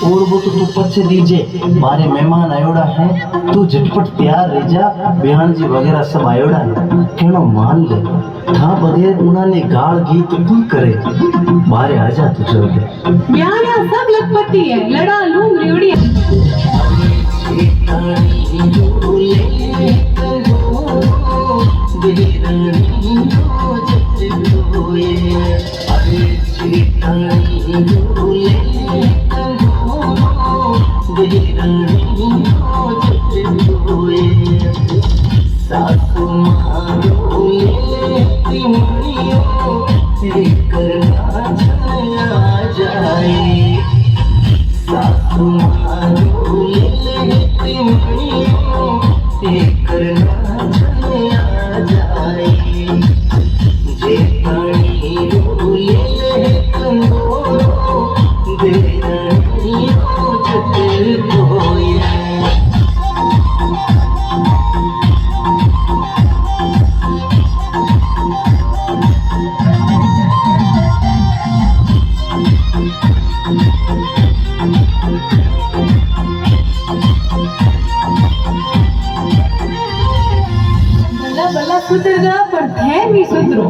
और वो तो तू पछ दीजे मारे मेहमान आयोड़ा है तू झटपट तैयार रह जा बिहान जी वगैरह सब आयोड़ा है कहना मान ले था बगैर उन्होंने गाल गीत तू करे मारे आजा तू चल के बिहान सब लखपति है लड़ा लूंग रेवड़ी सासू मारो लेती मणियों करना छाया जाए सासू मारो लेती मणियों करना छाया जाए जे पानी रोले कंदोरो बेरनियों जते होए भला भला सुधर गया पर थे नहीं सुधरो।